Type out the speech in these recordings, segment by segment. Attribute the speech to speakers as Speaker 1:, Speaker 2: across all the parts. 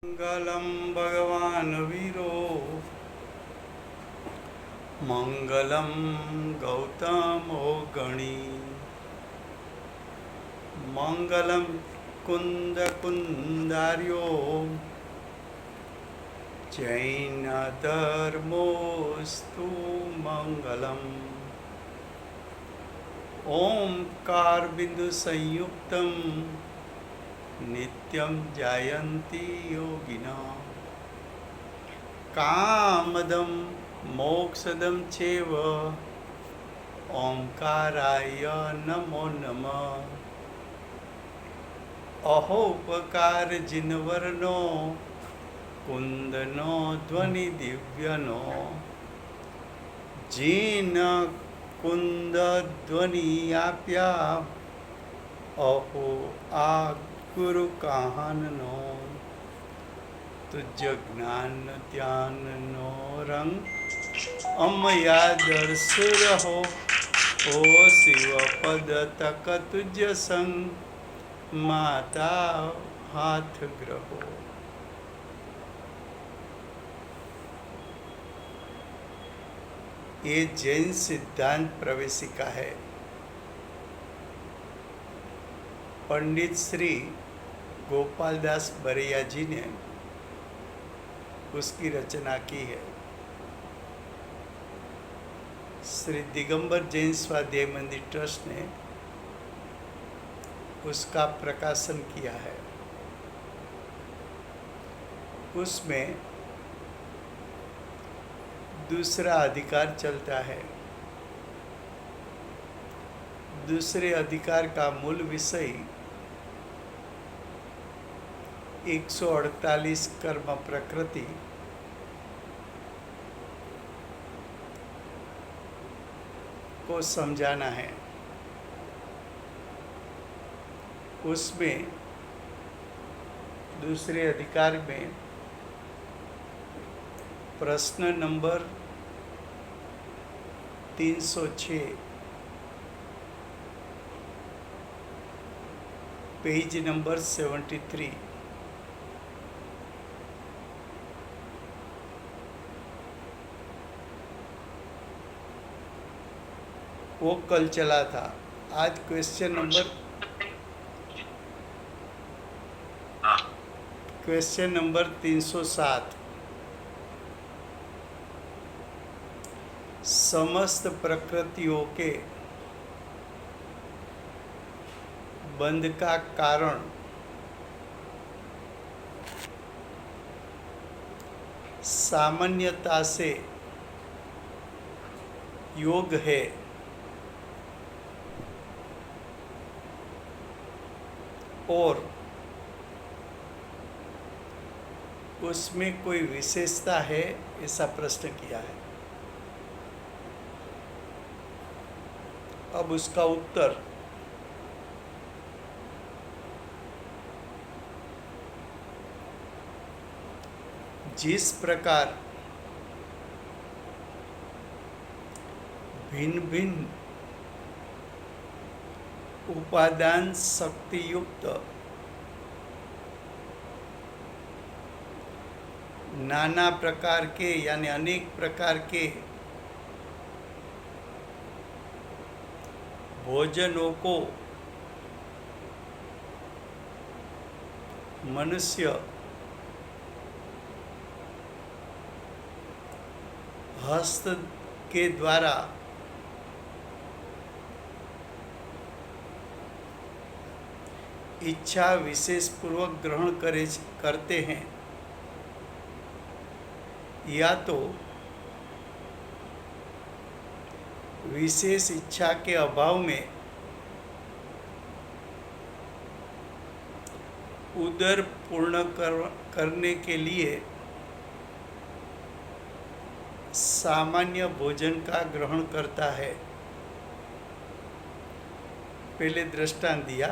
Speaker 1: मंगलम भगवान वीरो मंगलम गौतमो गणी मंगलम कुंद कुंदार्यो जैन धर्मोस्तु मंगलम ओंकार बिंदु संयुक्तम नित्यं जायन्ति योगिनः कामदं मोक्षदं चैव ओंकाराय नमो नमः अहोपकार जिनवरनो कुंदनो ध्वनि दिव्यनो जिन कुंद ध्वनि आप्या अहो आ गुरु कहाननो तुझ ज्ञान ध्याननो रंग अमया दर्श रहो ओ शिव पद तक तुझ संग माता हाथ ग्रहो। ये जैन सिद्धांत प्रवेशिका है। पंडित श्री गोपालदास बरैया जी ने उसकी रचना की है। श्री दिगंबर जैन स्वाध्याय मंदिर ट्रस्ट ने उसका प्रकाशन किया है। उसमें दूसरा अधिकार चलता है। दूसरे अधिकार का मूल विषय 148 कर्म प्रकृति को समझाना है। उसमें दूसरे अधिकार में प्रश्न नंबर 306 पेज नंबर 73 वो कल चला था। आज क्वेश्चन नंबर 307 समस्त प्रकृतियों के बंध का कारण सामान्यता से योग है और उसमें कोई विशेषता है, ऐसा प्रश्न किया है। अब उसका उत्तर जिस प्रकार भिन्न भिन्न उपादान शक्ति युक्त नाना प्रकार के यानी अनेक प्रकार के भोजनों को मनुष्य हस्त के द्वारा इच्छा विशेष पूर्वक ग्रहण करते हैं, या तो विशेष इच्छा के अभाव में उदर पूर्ण करने के लिए सामान्य भोजन का ग्रहण करता है। पहले दृष्टांत दिया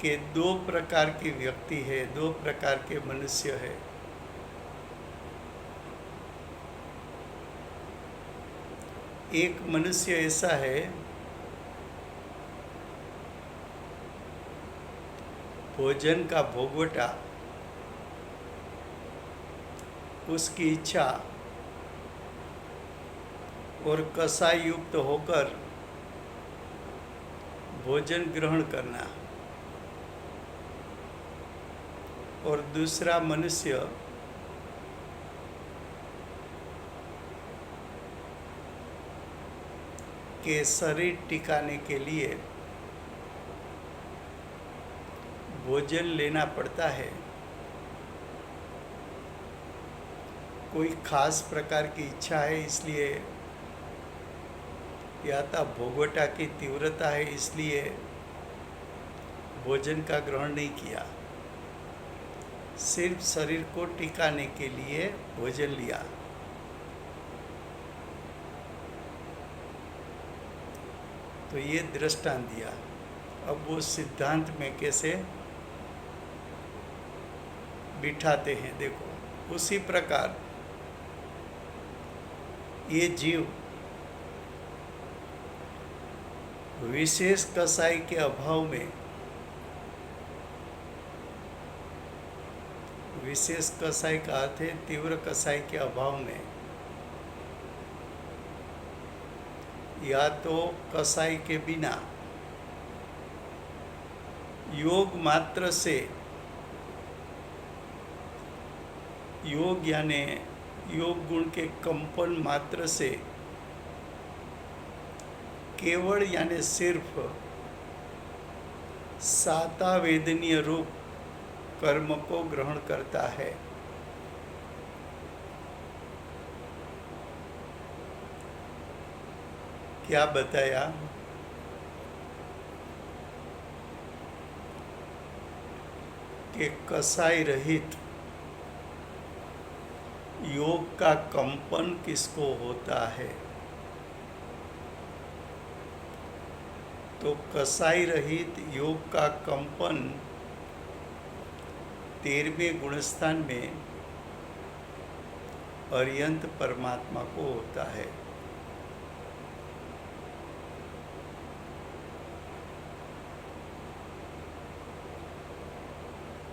Speaker 1: कि 2 प्रकार की व्यक्ति है, 2 प्रकार के मनुष्य है। एक मनुष्य ऐसा है भोजन का भोगवटा उसकी इच्छा और कसाई युक्त होकर भोजन ग्रहण करना, और दूसरा मनुष्य के शरीर टिकाने के लिए भोजन लेना पड़ता है। कोई खास प्रकार की इच्छा है इसलिए, या तो भोगवटा की तीव्रता है इसलिए भोजन का ग्रहण नहीं किया, सिर्फ शरीर को टिकाने के लिए भोजन लिया। तो ये दृष्टांत दिया। अब वो सिद्धांत में कैसे बिठाते हैं देखो। उसी प्रकार ये जीव विशेष कसाई के अभाव में, विशेष कसाई का अर्थ है तीव्र कसाई के अभाव में, या तो कसाई के बिना योग मात्र से, योग यानी योग गुण के कंपन मात्र से, केवल यानी सिर्फ सातावेदनीय रूप कर्म को ग्रहण करता है। क्या बताया कि कसाई रहित योग का कंपन किसको होता है? तो कसाई रहित योग का कंपन 13वें गुणस्थान में अर्यंत परमात्मा को होता है।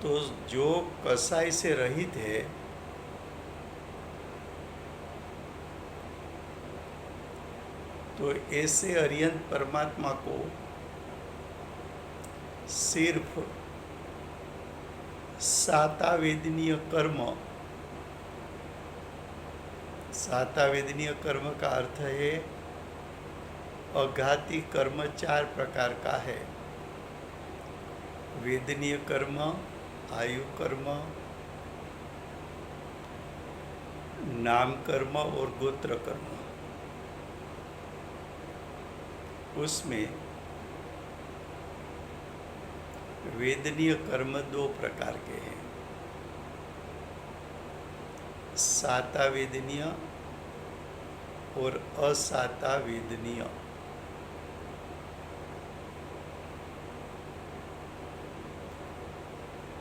Speaker 1: तो जो कसाई से रहित है तो ऐसे अर्यंत परमात्मा को सिर्फ सातावेदनीय कर्म, सातावेदनीय कर्म का अर्थ है अघाती कर्म 4 प्रकार का है। वेदनीय कर्म, आयु कर्म, नाम कर्म और गोत्र कर्म। उसमें वेदनीय कर्म 2 प्रकार के हैं, सातावेदनीय और असातावेदनीय।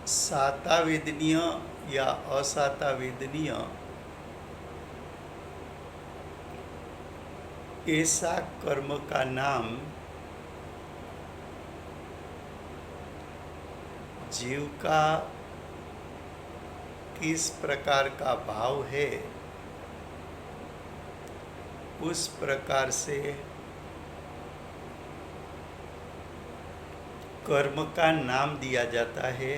Speaker 1: सातावेदनीय या असातावेदनीय ऐसा कर्म का नाम जीव का किस प्रकार का भाव है उस प्रकार से कर्म का नाम दिया जाता है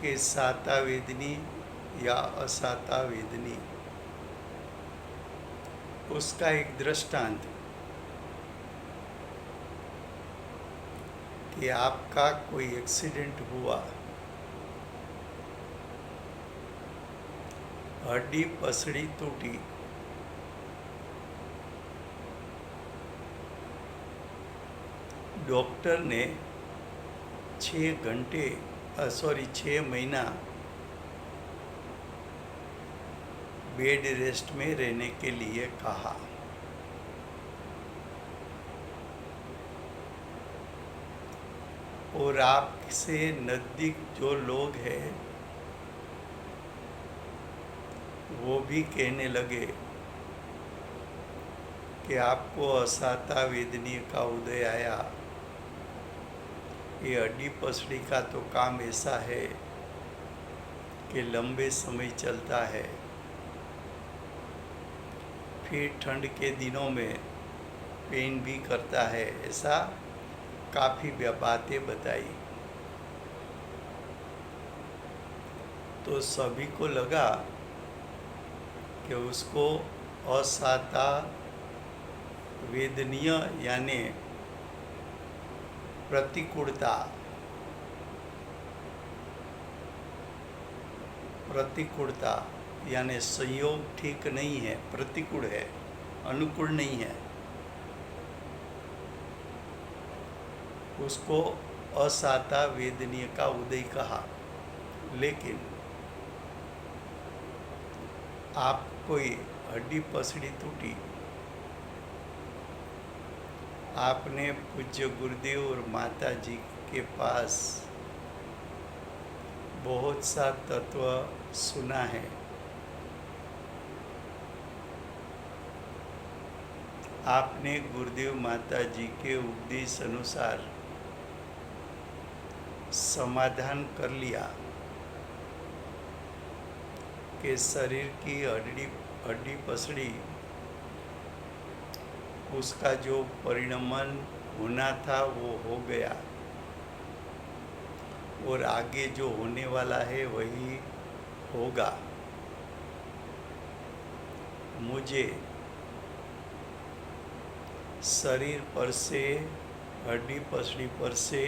Speaker 1: कि सातावेदनी या असातावेदनी। उसका एक दृष्टांत कि आपका कोई एक्सीडेंट हुआ, हड्डी पसड़ी टूटी, डॉक्टर ने 6 महीना बेड रेस्ट में रहने के लिए कहा। और आपसे नज़दीक जो लोग हैं वो भी कहने लगे कि आपको असातावेदनी का उदय आया, ये हड्डी पसड़ी का तो काम ऐसा है कि लंबे समय चलता है, फिर ठंड के दिनों में पेन भी करता है, ऐसा काफ़ी बातें बताई। तो सभी को लगा कि उसको असाता वेदनीय यानी प्रतिकूलता यानी संयोग ठीक नहीं है, प्रतिकूल है, अनुकूल नहीं है, उसको असाता वेदनीय का उदय कहा। लेकिन आप कोई हड्डी पसड़ी टूटी, आपने पूज्य गुरुदेव और माता जी के पास बहुत सा तत्व सुना है, आपने गुरुदेव माता जी के उपदेश अनुसार समाधान कर लिया कि शरीर की हड्डी पसड़ी उसका जो परिणमन होना था वो हो गया, और आगे जो होने वाला है वही होगा। मुझे शरीर पर से, हड्डी पसड़ी पर से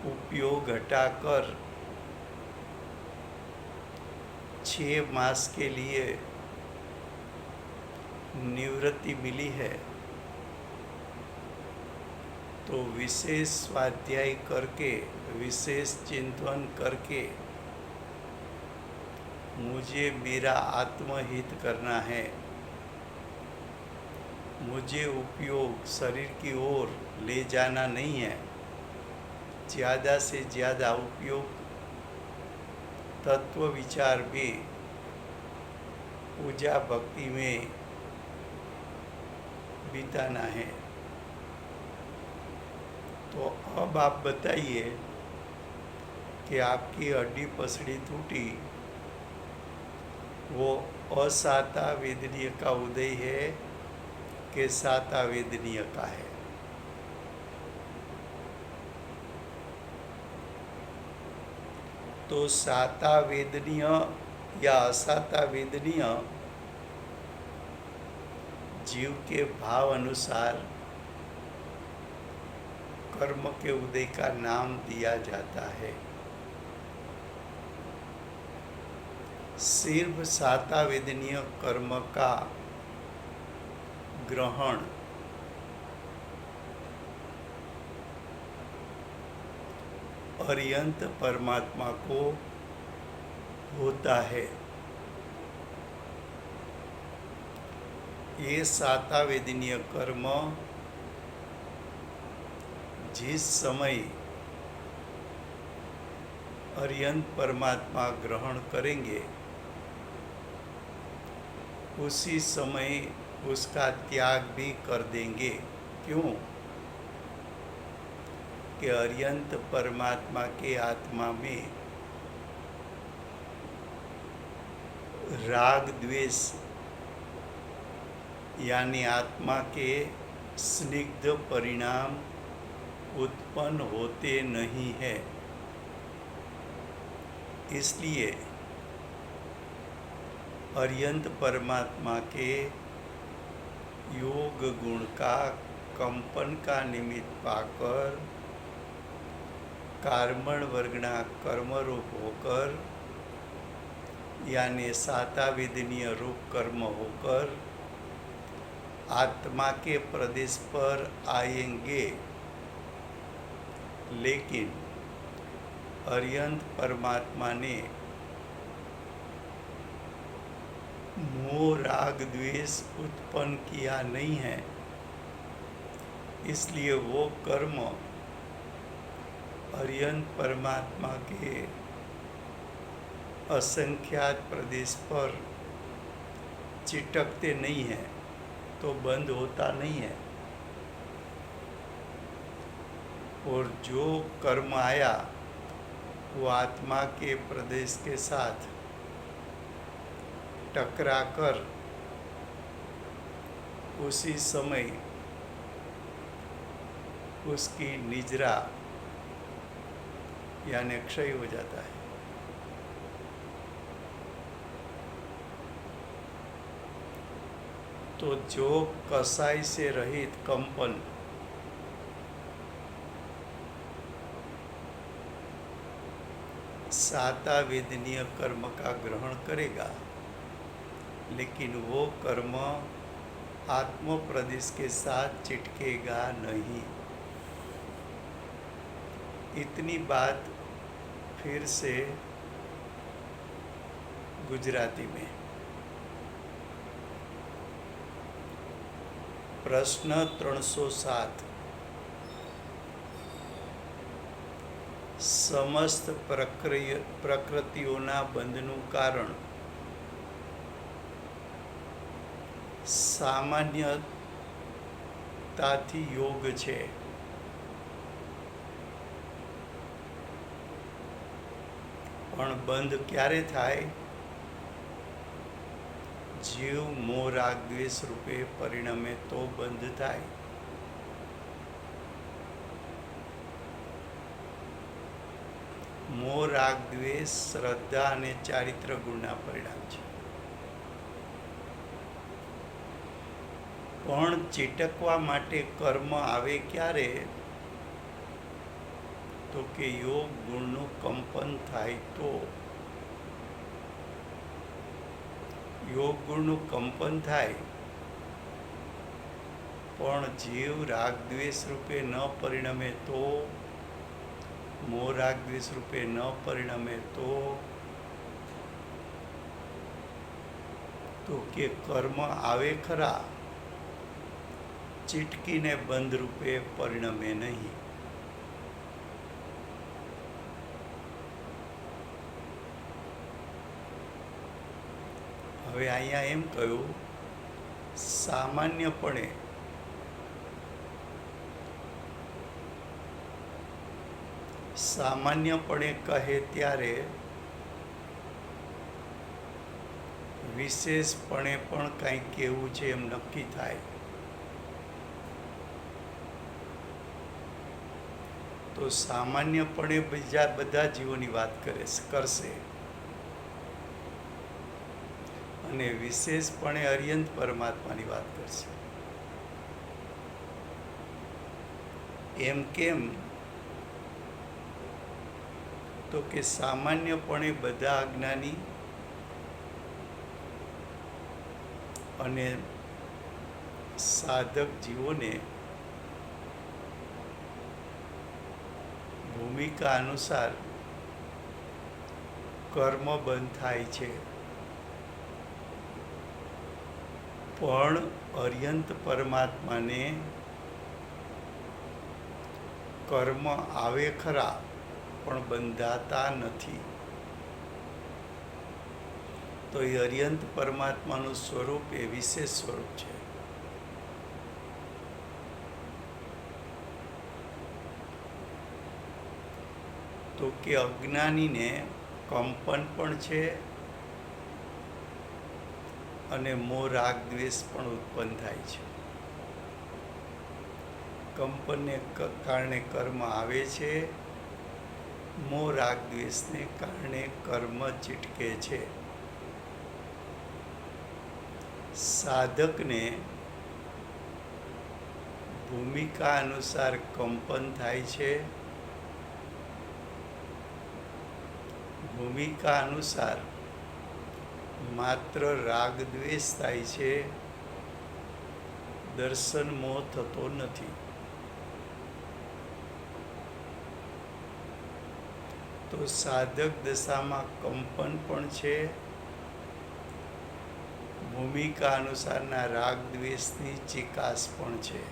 Speaker 1: उपयोग हटाकर 6 मास के लिए निवृत्ति मिली है। तो विशेष स्वाध्याय करके, विशेष चिंतन करके मुझे मेरा आत्महित करना है। मुझे उपयोग शरीर की ओर ले जाना नहीं है, ज़्यादा से ज़्यादा उपयोग तत्व विचार में, पूजा भक्ति में बिताना है। तो अब आप बताइए कि आपकी हड्डी पसड़ी टूटी, वो असाता वेदनीय का उदय है कि साता वेदनीय का है? तो साता वेदनीय या असाता वेदनीय जीव के भाव अनुसार कर्म के उदय का नाम दिया जाता है। सिर्फ साता वेदनीय कर्म का ग्रहण अर्यंत परमात्मा को होता है। ये साता वेदनीय कर्म जिस समय अर्यंत परमात्मा ग्रहण करेंगे, उसी समय उसका त्याग भी कर देंगे। क्यों? कि अर्यंत परमात्मा के आत्मा में राग द्वेष यानी आत्मा के स्निग्ध परिणाम उत्पन्न होते नहीं है। इसलिए अर्यंत परमात्मा के योग गुण का कंपन का निमित्त पाकर कर्मण वर्गणा कर्म रूप होकर यानी साता वेदनीय रूप कर्म होकर आत्मा के प्रदेश पर आएंगे। लेकिन अर्यंत परमात्मा ने मोह राग द्वेष उत्पन्न किया नहीं है, इसलिए वो कर्म अर्यंत परमात्मा के असंख्यात प्रदेश पर चिटकते नहीं हैं, तो बंद होता नहीं है। और जो कर्म आया वो आत्मा के प्रदेश के साथ टकरा कर उसी समय उसकी निजरा यानी क्षय हो जाता है। तो जो कसाई से रहित कंपन सातावेदनीय कर्म का ग्रहण करेगा, लेकिन वो कर्म आत्म प्रदेश के साथ चिटकेगा नहीं। इतनी बात फिर से गुजराती में। प्रश्न 307 समस्त પ્રકૃતિઓના બંધનું કારણ સામાન્યતાથી યોગ છે, પણ બંધ ક્યારે થાય? જીવ મોહ રાગ દ્વેષ રૂપે પરિણમે તો બંધ થાય। મોહ રાગ દ્વેષ શ્રદ્ધા અને ચારિત્ર ગુણના પરિણામ છે, પણ ચીટકવા માટે કર્મ આવે ક્યારે? તો કે યોગ ગુણનું કંપન થાય તો। યોગ ગુણનું કંપન થાય પણ જીવ રાગ દ્વેષ રૂપે ન પરિણમે તો, મોહ રાગ દ્વેષ રૂપે ન પરિણમે તો કે કર્મ આવે ખરા, ચીટકીને બંધ રૂપે પરિણમે નહીં। હવે અહીંયા એમ કહ્યું, સામાન્યપણે કહે ત્યારે વિશેષપણે પણ કંઈક કેવું છે એમ નક્કી થાય। તો સામાન્યપણે બીજા બધા જીવોની વાત કરશે અને વિશેષપણે અર્યંત પરમાત્માની વાત કરશે। એમ કેમ? તો કે સામાન્યપણે બધા અજ્ઞાની અને સાધક જીવોને ભૂમિકા અનુસાર કર્મ બંધ થાય છે, પણ અર્યંત પરમાત્માને કર્મ આવે ખરા પણ બંધાતા નથી। તો એ અર્યંત પરમાત્માનું સ્વરૂપ એ વિશેષ સ્વરૂપ છે। તો કે અજ્ઞાનીને કંપન પણ છે અને મોહ રાગ દ્વેષ પણ ઉત્પન્ન થાય છે। કંપનને કારણે કર્મ આવે છે, મોહ રાગ દ્વેષને કારણે કર્મ ચીટકે છે। સાધકને ભૂમિકા અનુસાર કંપન થાય છે, ભૂમિકા અનુસાર માત્ર રાગ દ્વેષ થાય છે, દર્શન મોહ થતો નથી। તો સાધક દશામાં કંપન પણ છે, ભૂમિકા અનુસારના રાગ દ્વેષની ચિકાસ પણ છે।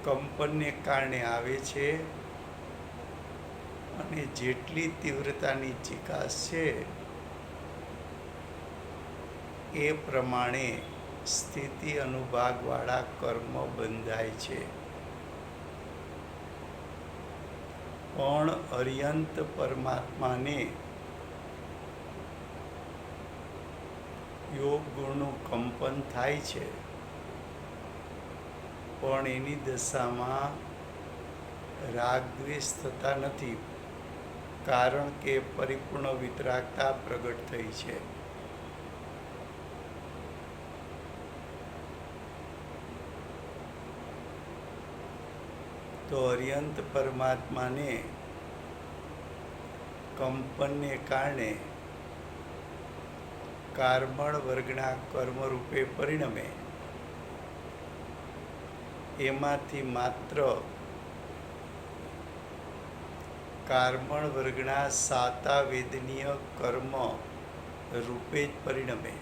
Speaker 1: કંપનને કારણે આવે છે અને જેટલી તીવ્રતાની ચિકાસ છે એ પ્રમાણે સ્થિતિ અનુભાગવાળા કર્મ બંધાય છે। પણ અર્યંત પરમાત્માને યોગ ગુણનું કંપન થાય છે, પણ એની દશામાં રાગ દ્વેષ થતા નથી, કારણ કે પરિપૂર્ણ વિતરાગતા પ્રગટ થઈ છે. તો અર્યંત પરમાત્માને કંપનને કારણે કાર્બણ વર્ગના કર્મરૂપે પરિણમે, એમાંથી માત્ર કાર્બણ વર્ગના સાતાવેદનીય કર્મ રૂપે જ પરિણમે,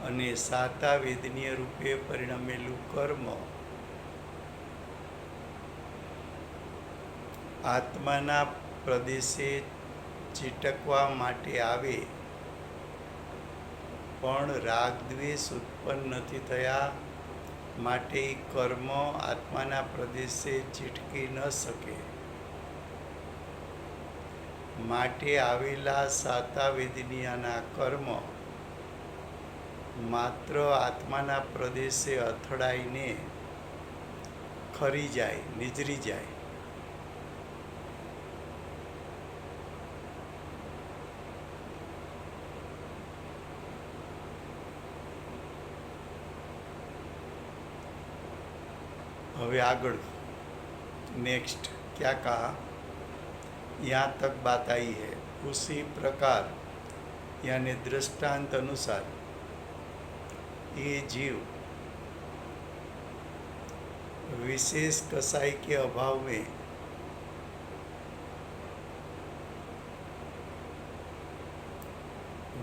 Speaker 1: અને સાતાવેદનીય રૂપે પરિણમેલું કર્મ આત્માના પ્રદેશે ચીટકવા માટે આવે, પણ રાગ દ્વેષ ઉત્પન્ન નથી થયા માટે કર્મ આત્માના પ્રદેશે ચીટકી ન શકે. માટે આવેલા સાતાવેદનીયના કર્મ માત્ર આત્માના પ્રદેશે અથડાઈને ખરી જાય, નિજરી જાય. હવે આગળ नेक्स्ट क्या कहा, यहाँ तक बात आई है, उसी प्रकार यानी दृष्टांत अनुसार ये जीव विशेष कसाई के अभाव में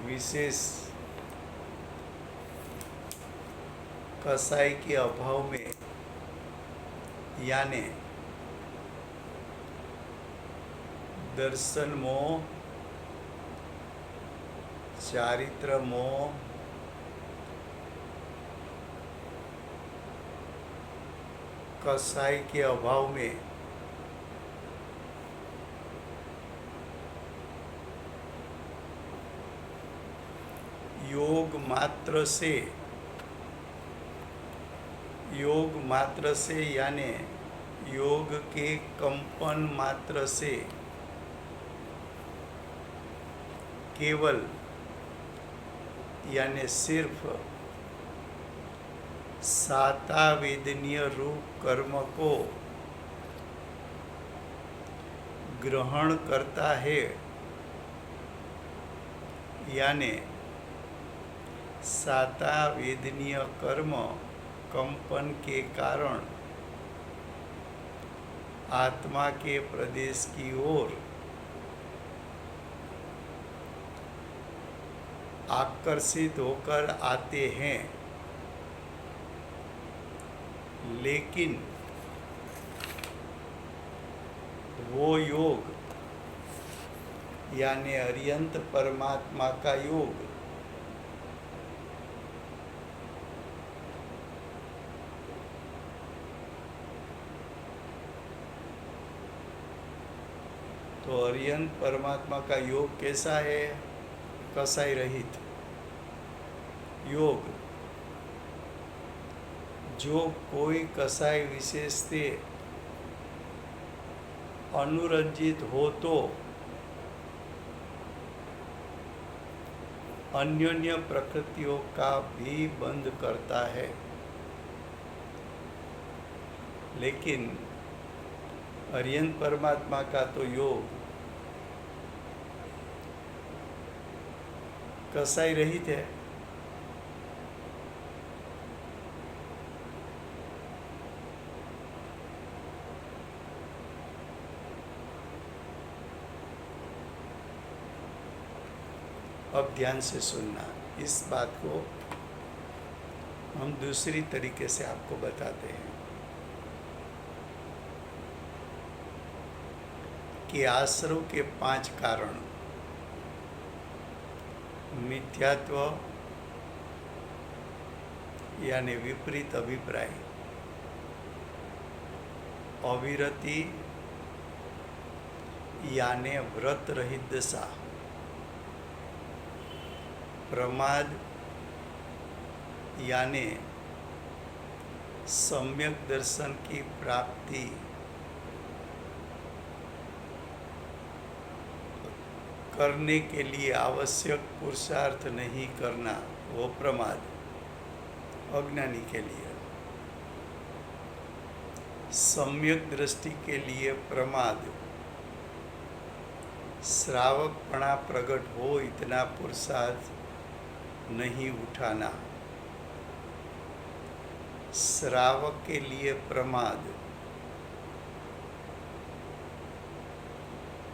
Speaker 1: विशेष कसाई के अभाव में यानी दर्शन मोह, चारित्र मोह, कसाई के अभाव में योग मात्र से यानी योग के कंपन मात्र से केवल यानी सिर्फ सातावेदनीय रूप कर्म को ग्रहण करता है, यानी सातावेदनीय कर्म कंपन के कारण आत्मा के प्रदेश की ओर आकर्षित होकर आते हैं, लेकिन वो योग यानी अरियंत परमात्मा का योग तो अरियंत परमात्मा का योग कैसा है? कसाई रहित योग, जो कोई कसाई विशेष से अनुरंजित हो तो अन्योन्य प्रकृतियों का भी बंद करता है, लेकिन अरियंत परमात्मा का तो योग कसाई रहित है. अब ध्यान से सुनना, इस बात को हम दूसरी तरीके से आपको बताते हैं कि आश्रव के 5 कारण, मिथ्यात्व यानी विपरीत अभिप्राय, अविरति याने व्रत रहित दशा, प्रमाद याने सम्यक दर्शन की प्राप्ति करने के लिए आवश्यक पुरुषार्थ नहीं करना, वो प्रमाद अज्ञानी के लिए। सम्यक दृष्टि के लिए प्रमाद, श्रावकपणा प्रकट हो इतना पुरुषार्थ नहीं उठाना। श्रावक के लिए प्रमाद,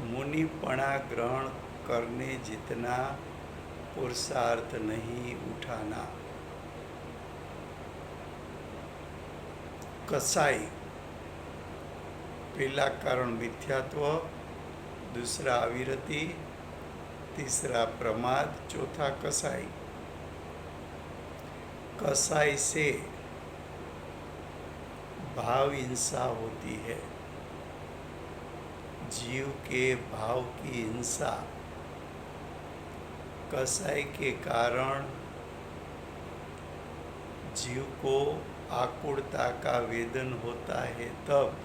Speaker 1: मुनिपणा ग्रहण करने जितना पुरुषार्थ नहीं उठाना। कसाई, पहला कारण मिथ्यात्व, दूसरा अविरति, तीसरा प्रमाद, चौथा कसाई। कसाई से भाव हिंसा होती है, जीव के भाव की हिंसा। कसाई के कारण जीव को आकुलता का वेदन होता है, तब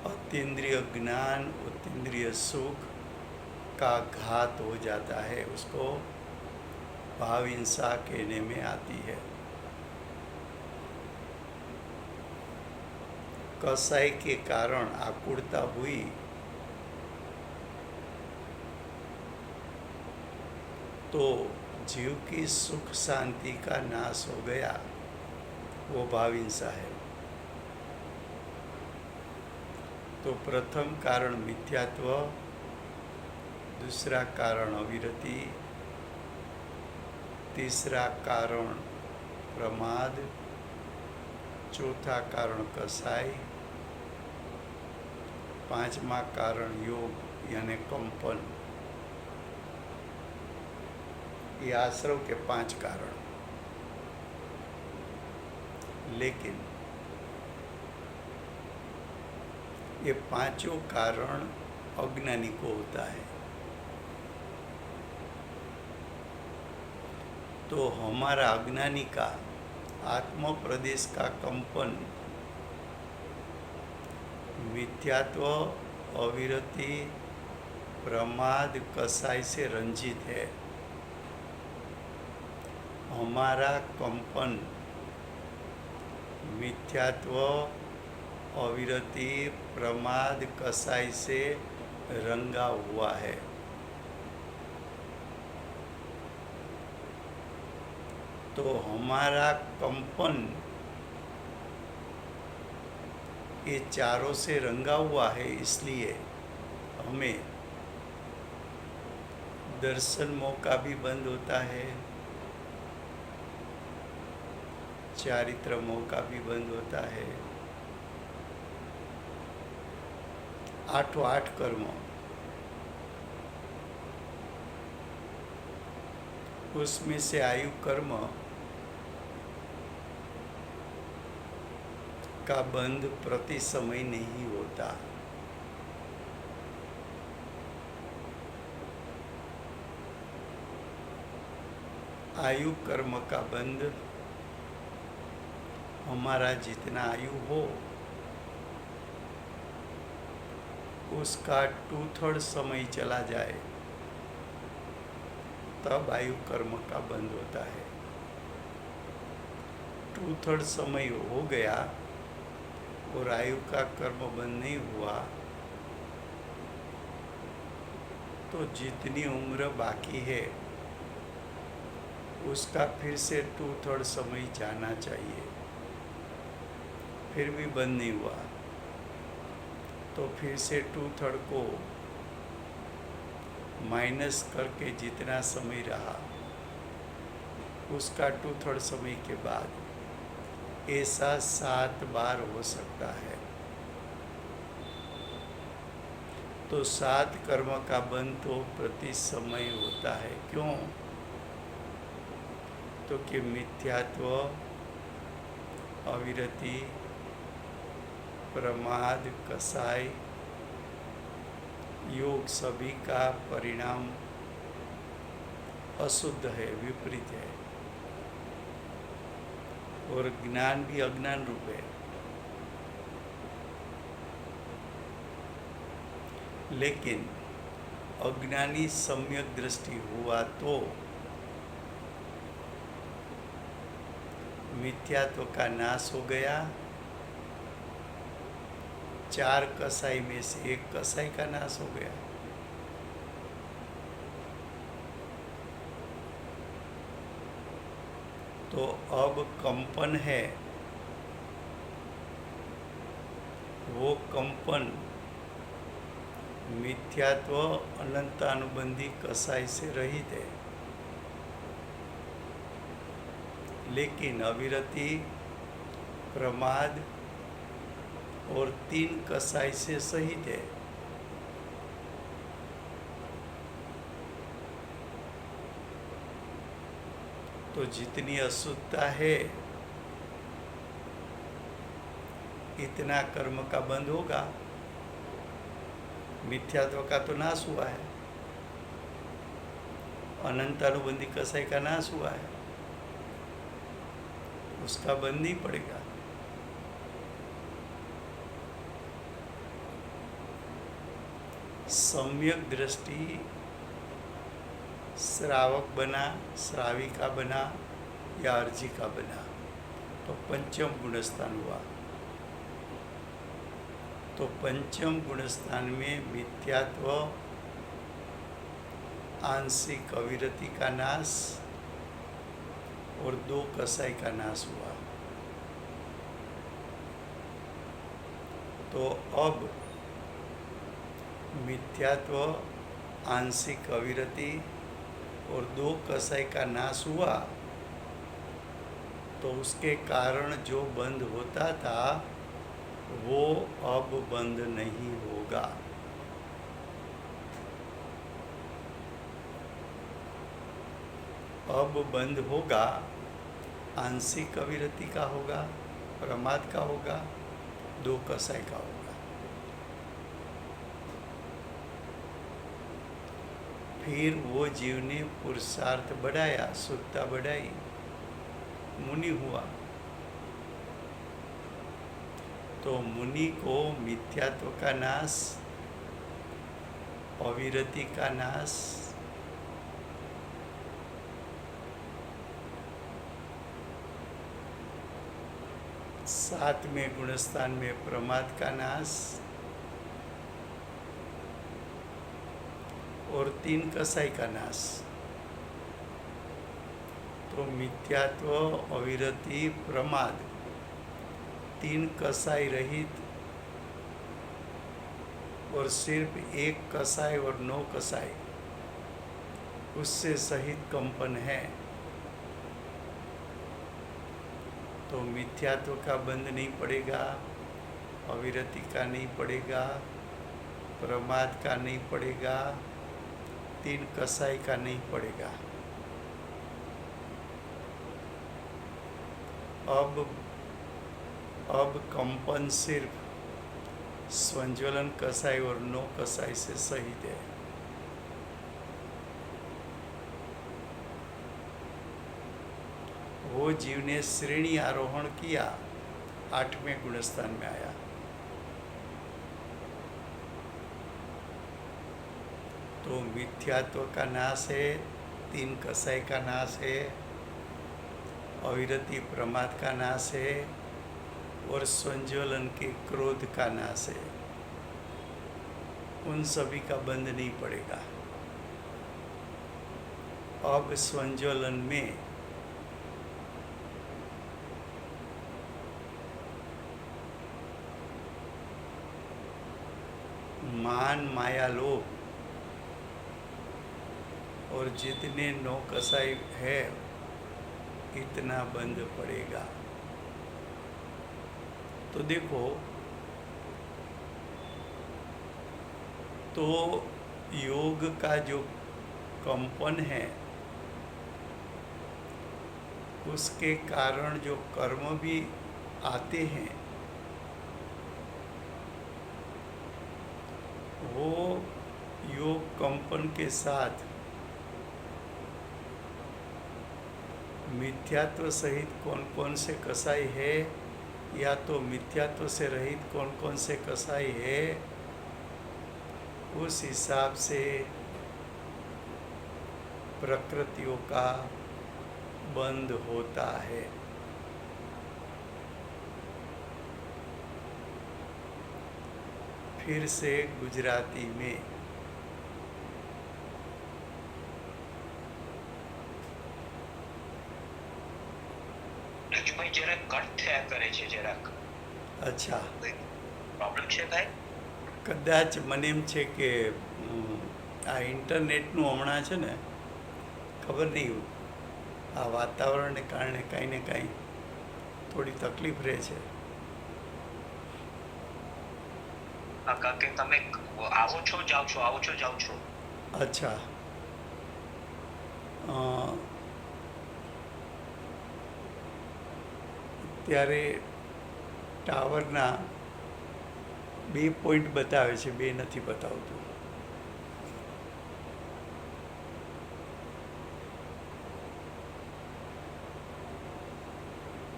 Speaker 1: अतीन्द्रिय ज्ञान, अतीन्द्रिय सुख का घात हो जाता है, उसको भाव हिंसा कहने में आती है। कसाई के कारण आकुलता हुई तो जीव की सुख शांति का नाश हो गया, वो भाव हिंसा है। तो प्रथम कारण मिथ्यात्व, दूसरा कारण अविरति, तीसरा कारण प्रमाद, चौथा कारण कसाई, पांचवा कारण योग यानी कंपन। ये आश्रव के 5 कारण। लेकिन ये पांचों कारण अज्ञानी को होता है। तो हमारा अज्ञानी का आत्म प्रदेश का कंपन मिथ्यात्व, अविरति, प्रमाद, कसाई से रंजित है। हमारा कंपन मिथ्यात्व, अविरति, प्रमाद, कसाई से रंगा हुआ है। तो हमारा कंपन ये चारों से रंगा हुआ है, इसलिए हमें दर्शन मौका भी बंद होता है, चारित्र मौका भी बंद होता है। 8 कर्म, उसमें से आयु कर्म का बंध प्रति समय नहीं होता। आयु कर्म का बंध हमारा जितना आयु हो उसका 2/3 समय चला जाए तब आयु कर्म का बंध होता है। 2/3 समय हो गया और आयु का कर्म बंद नहीं हुआ तो जितनी उम्र बाकी है उसका फिर से 2/3 समय जाना चाहिए। फिर भी बंद नहीं हुआ तो फिर से 2/3 को माइनस करके जितना समय रहा उसका 2/3 समय के बाद ऐसा 7 बार हो सकता है। तो 7 कर्म का बंध तो प्रति समय होता है। क्यों? तो कि मिथ्यात्व, अविरति, प्रमाद, कसाय, योग सभी का परिणाम अशुद्ध है, विपरीत है, और ज्ञान भी अज्ञान रूप है। लेकिन अज्ञानी सम्यक दृष्टि हुआ तो मिथ्यात्व का नाश हो गया। 4 कसाई में से 1 कसाई का नाश हो गया। तो अब कंपन है, वो कंपन मिथ्यात्व अनंतानुबंधी कसाई से रहित है, लेकिन अविरति, प्रमाद और 3 कसाई से सहित है। तो जितनी अशुद्धता है इतना कर्म का बंद होगा। मिथ्यात्व का तो नाश हुआ है, अनंतानुबंधी कसाई का नाश हुआ है, उसका बंद नहीं पड़ेगा। सम्यक दृष्टि श्रावक बना, श्राविका बना या अर्जिका बना, तो पंचम गुणस्थान हुआ। तो पंचम गुणस्थान में मिथ्यात्व, आंशिक अविरति का नाश और 2 कसाई का नाश हुआ। तो अब मिथ्यात्व, आंशिक अविरति और 2 कसाई का नाश हुआ, तो उसके कारण जो बंद होता था वो अब बंद नहीं होगा। अब बंद होगा, आंशिक अविरति का होगा, प्रमाद का होगा, 2 कसाई का होगा। फिर वो जीव ने पुरुषार्थ बढ़ाया, शुद्धता बढ़ाई, मुनि हुआ। तो मुनि को मिथ्यात्व का नाश, अविरति का नाश, सातवें गुणस्थान में प्रमाद का नाश और 3 कसाई का नाश। तो मिथ्यात्व, अविरति, प्रमाद, 3 कसाई रहित और सिर्फ 1 कसाई और 9 कसाई उससे सहित कंपन है। तो मिथ्यात्व का बंद नहीं पड़ेगा, अविरति का नहीं पड़ेगा, प्रमाद का नहीं पड़ेगा, 3 कसाई का नहीं पड़ेगा। अब कंपन सिर्फ स्वंज्वलन कसाई और 9 कसाई से सहित है। वो जीव ने श्रेणी आरोहण किया, 8वें गुणस्थान में आया। तो मिथ्यात्व का नाश है, 3 कसाई का नाश है, अविरति प्रमाद का नाश है और संज्वलन के क्रोध का नाश है। उन सभी का बंद नहीं पड़ेगा। अब संज्वलन में मान, माया, लोभ और जितने 9 कसाई है इतना बंद पड़ेगा। तो देखो, तो योग का जो कंपन है उसके कारण जो कर्म भी आते हैं वो योग कंपन के साथ मिथ्यात्व सहित कौन कौन से कसाई है या तो मिथ्यात्व से रहित कौन कौन से कसाई है, उस हिसाब से प्रकृतियों का बंद होता है। फिर से गुजराती में
Speaker 2: ભાઈ જરાક કટ થયા કરે છે જરાક.
Speaker 1: અચ્છા,
Speaker 2: પ્રોબ્લેમ છે કાંઈ?
Speaker 1: કદાચ મને એમ છે કે આ ઇન્ટરનેટનું હમણાં છે ને, ખબર નહીં, આ વાતાવરણને કારણે કાંઈ ને કાંઈ થોડી તકલીફ રહે છે.
Speaker 2: કારણ કે તમે આવો છો જાઓ છો, આવો છો જાઓ છો.
Speaker 1: અચ્છા, ત્યારે ટાવરના 2 પોઈન્ટ બતાવે છે, 2 નથી બતાવતું.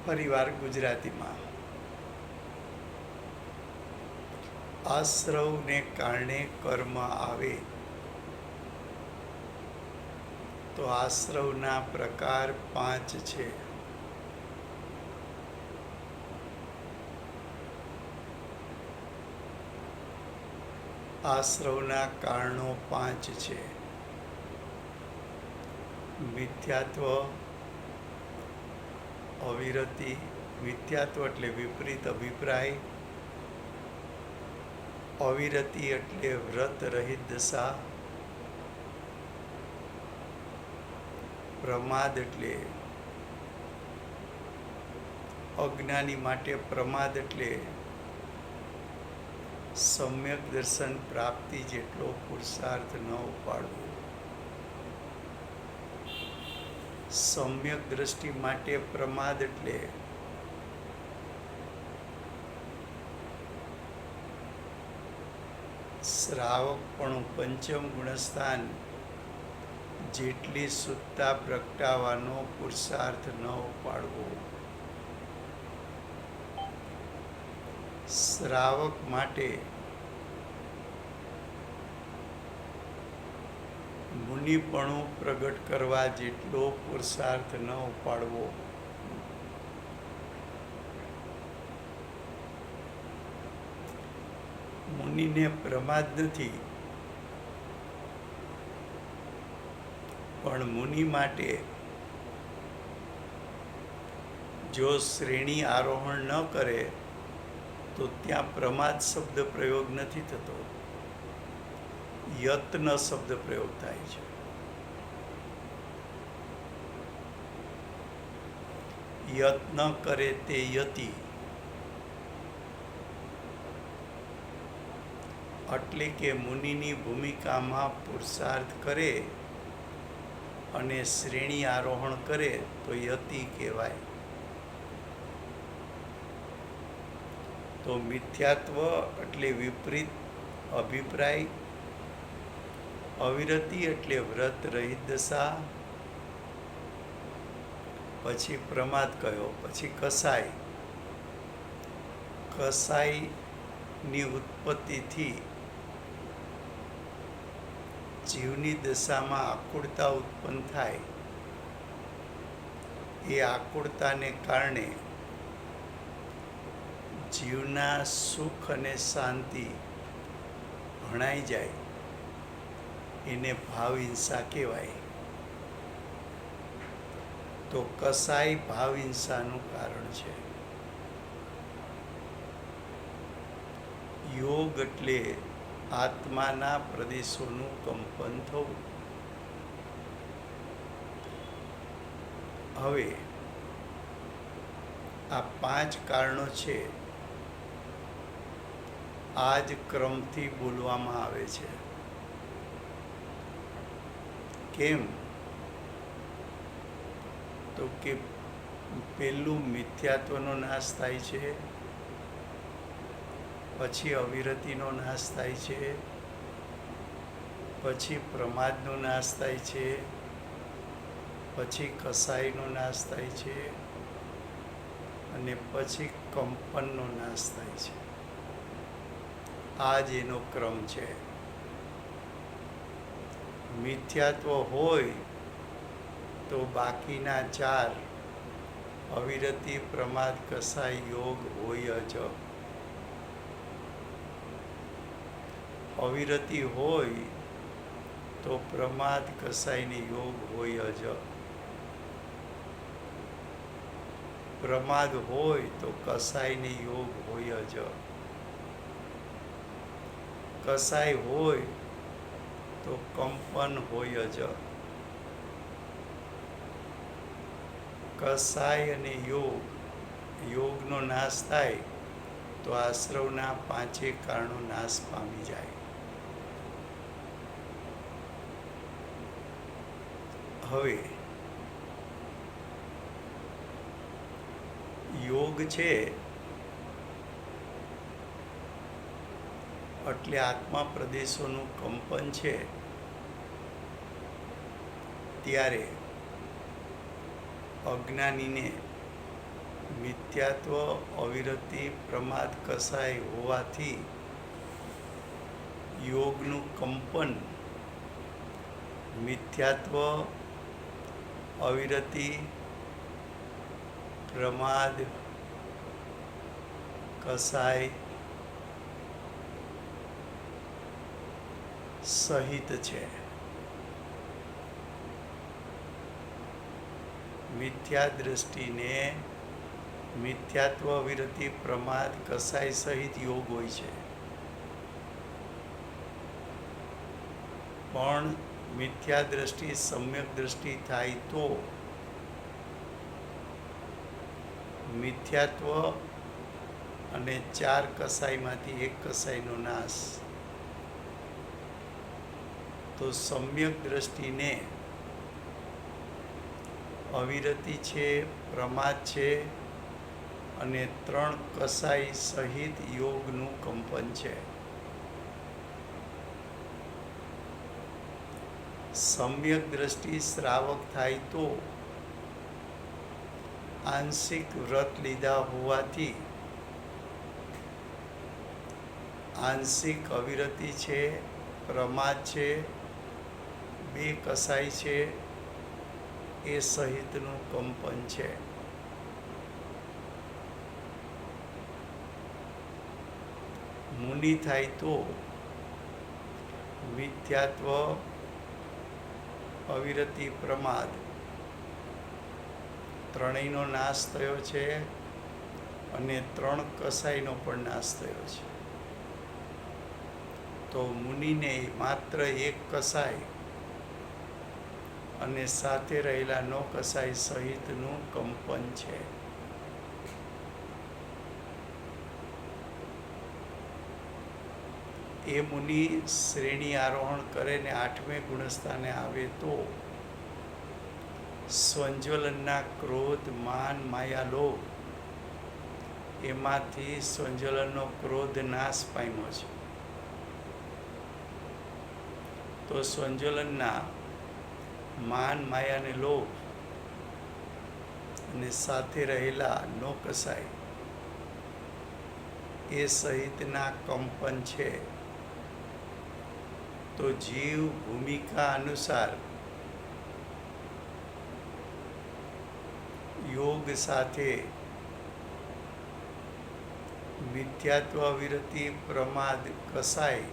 Speaker 1: ફરીવાર ગુજરાતીમાં, આશ્રવને કારણે કર્મ આવે તો આશ્રવના પ્રકાર 5 છે. આશ્રવના કારણો 5 છે. મિથ્યાત્વ, અવિરતિ, મિથ્યાત્વ એટલે વિપરીત અભિપ્રાય, અવિરતિ એટલે વ્રત રહિત દશા, પ્રમાદ એટલે અજ્ઞાની માટે પ્રમાદ એટલે સમ્યક દર્શન પ્રાપ્તિ જેટલો પુરુષાર્થ ન ઉપાડવો, સમ્યક દ્રષ્ટિ માટે પ્રમાદ એટલે શ્રાવકપણું પંચમ ગુણસ્થાન જેટલી શુદ્ધતા પ્રગટાવવાનો પુરુષાર્થ ન ઉપાડવો. શ્રાવક માટે મુનિપણું પ્રગટ કરવા જેટલો પુરુષાર્થ ન ઉપાડવો. મુનિને પ્રમાદ નથી, પણ મુનિ માટે જો શ્રેણી આરોહણ ન કરે તો ત્યાં પ્રમાદ શબ્દ પ્રયોગ નથી થતો, યત્ન શબ્દ પ્રયોગ થાય છે. યત્ન કરે તે યતિ, એટલે કે મુનિની ભૂમિકામાં પુરુષાર્થ કરે અને શ્રેણી આરોહણ કરે તો યતિ કહેવાય. તો મિથ્યાત્વ એટલે વિપરીત અભિપ્રાય, અવિરતિ એટલે વ્રત રહિત દશા, પછી પ્રમાદ કયો, પછી કસાઈ. કસાઈની ઉત્પત્તિથી જીવની દશામાં આકુળતા ઉત્પન્ન થાય. એ આકુળતાને કારણે જીવના સુખ અને શાંતિ ભણાઈ જાય, એને ભાવ હિંસા કહેવાય. તો કસાઈ ભાવ હિંસાનું કારણ છે. યોગ એટલે આત્માના પ્રદેશોનું કંપન થવું. હવે આ 5 કારણો છે, આ જ ક્રમથી બોલવામાં આવે છે. કેમ? તો કે પહેલું મિથ્યાત્વનો નાશ થાય છે, પછી અવિરતિનો નાશ થાય છે, પછી પ્રમાદનો નાશ થાય છે, પછી કસાયનો નાશ થાય છે અને પછી કંપનનો નાશ થાય છે. આ જ એનો ક્રમ છે. મિથ્યાત્વ હોય તો બાકીના 4 અવિરતિ, પ્રમાદ, કસાય, યોગ હોય જ. અવિરતિ હોય તો પ્રમાદ, કસાય ને યોગ હોય જ. પ્રમાદ હોય તો કસાય ને યોગ હોય જ. કસાય હોય તો કંપન હોય જ. કસાય અને યોગનો નાશ થાય તો આશ્રવના 5 કારણો નાશ પામી જાય. હવે યોગ છે એટલે આત્મા પ્રદેશોનું કંપન છે. ત્યારે અજ્ઞાનીને મિથ્યાત્વ, અવિરતિ, પ્રમાદ, કસાય હોવાથી યોગનું કંપન મિથ્યાત્વ, અવિરતિ, પ્રમાદ, કસાય સહિત છે. મિથ્યા દ્રષ્ટિને મિથ્યાત્વ, અવિરતિ, પ્રમાદ, કસાય સહિત યોગ હોય છે. પણ મિથ્યા દ્રષ્ટિ સમ્યક દ્રષ્ટિ થાય તો મિથ્યાત્વ અને 4 કસાયમાંથી 1 કસાયનો નાશ. તો સમ્યક દ્રષ્ટિને અવિરતિ છે, પ્રમાદ છે અને 3 કસાય સહિત યોગનું કંપન છે. સમ્યક દ્રષ્ટિ શ્રાવક થાય તો આંશિક વ્રત લીધા હોવાથી આંશિક અવિરતિ છે, પ્રમાદ છે, 2 કસાય છે એ સહિતનું કંપન છે. મુનિ થાય તો મિથ્યાત્વ, અવિરતિ, પ્રમાદ ત્રણેયનો નાશ થયો છે અને 3 કસાયનો પણ નાશ થયો છે. તો મુનિને માત્ર 1 કસાય અને સાથે રહેલા 9 કસાય સહિતનું કંપન છે. એ મુનિ શ્રેણી આરોહણ કરે ને 8મે ગુણસ્થાને આવે તો સ્વંજ્વલનના ક્રોધ, માન, માયા, લોભ એમાંથી સ્વંજ્વલનનો ક્રોધ નાશ પામ્યો છે. તો સ્વંજ્વલનના માન, માયા અને લોભ અને સાથે રહેલા 9 કસાય એ સહિતના કંપન છે. તો જીવ ભૂમિકા અનુસાર યોગ સાથે મિથ્યાત્વ, અવિરતિ, પ્રમાદ, કસાય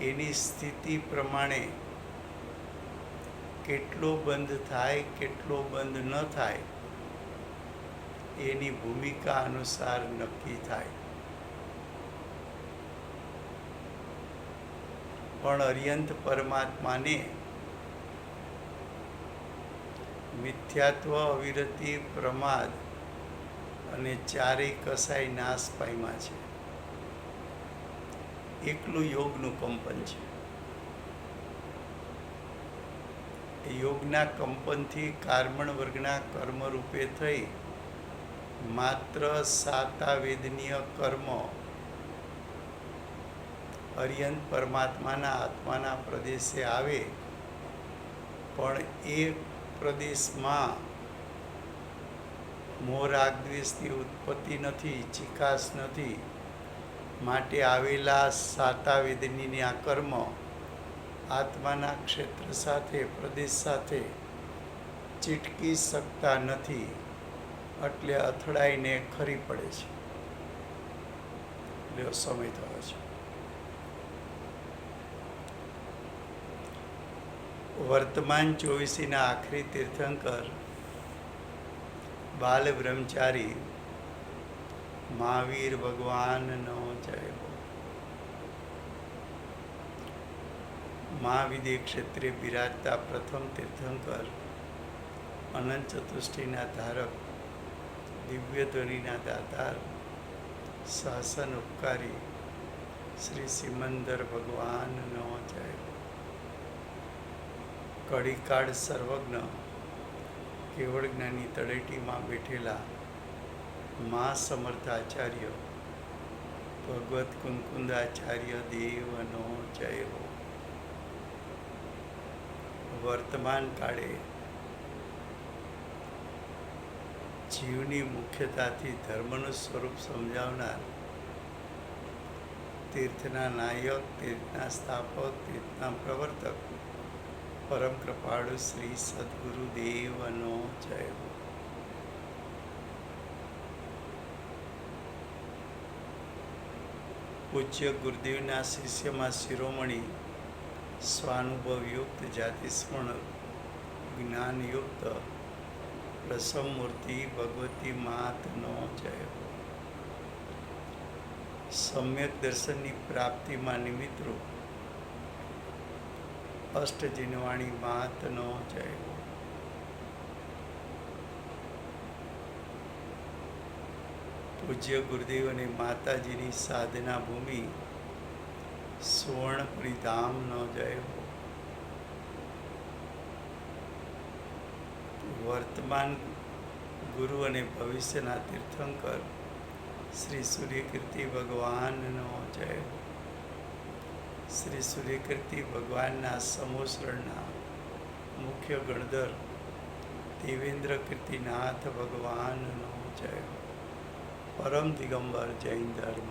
Speaker 1: એની સ્થિતિ પ્રમાણે કેટલો બંધ થાય, કેટલો બંધ ન થાય એની ભૂમિકા અનુસાર નક્કી થાય. પણ અર્યંત પરમાત્માને મિથ્યાત્વ, અવિરતિ, પ્રમાદ અને 4 કસાય નાશ પામ્યા છે. એકલું યોગનું કંપન છે. યોગના કંપનથી કાર્મણ વર્ગના કર્મ રૂપે થઈ માત્ર સાતાવેદનીય કર્મ અરિયંત પરમાત્માના આત્માના પ્રદેશે આવે, પણ એ પ્રદેશમાં મોહ રાગ દ્વેષની ઉત્પત્તિ નથી, ચિકાસ નથી. માટે આવેલા સાતાવેદનીના કર્મ આત્માના ક્ષેત્ર સાથે, પ્રદેશ સાથે ચીટકી શકતા નથી, એટલે અથડાઈને ખરી પડે છે. એટલે સમય થયો છે. વર્તમાન 24ના આખરી તીર્થંકર બાલ બ્રહ્મચારી મહાવીર ભગવાનનો જય હો. મહાવિદ્ય ક્ષેત્રે બિરાજતા પ્રથમ તીર્થંકર, અનંત ચતુષ્ટિના ધારક, દિવ્ય ધ્વનિના દાતાર, શાસન ઉપકારી શ્રી સિમંદર ભગવાનનો જય હો. કળીકાળ સર્વજ્ઞ કેવળ જ્ઞાની તળેટીમાં બેઠેલા મા સમર્થાચાર્ય ભગવત કુંકુંદાચાર્ય દેવનો જય હો. વર્તમાન કાળે જીવની મુખ્યતાથી ધર્મનું સ્વરૂપ સમજાવનાર, તીર્થના નાયક, તીર્થના સ્થાપક, તીર્થના પ્રવર્તક, પરમ કૃપાળુ શ્રી સદગુરુ દેવનો જય હો. પૂજ્ય ગુરુદેવના શિષ્યમાં શિરોમણી, સ્વાનુભવયુક્ત, જાતિસ્મરણ જ્ઞાનયુક્ત પ્રસમમૂર્તિ ભગવતી માતનો જય હો. સમ્યક દર્શનની પ્રાપ્તિમાં નિમિત્તરૂપ અષ્ટજીનવાણી માતનો જય હો. પૂજ્ય ગુરુદેવ અને માતાજીની સાધના ભૂમિ સુવર્ણપુરી ધામનો જય હો. વર્તમાન ગુરુ અને ભવિષ્યના તીર્થંકર શ્રી સૂર્યકીર્તિ ભગવાનનો જય હો. શ્રી સૂર્યકીર્તિ ભગવાનના સમોસરણના મુખ્ય ગણધર દેવેન્દ્ર કીર્તિનાથ ભગવાનનો જય હો. પરમ દિગંબર જૈન ધર્મ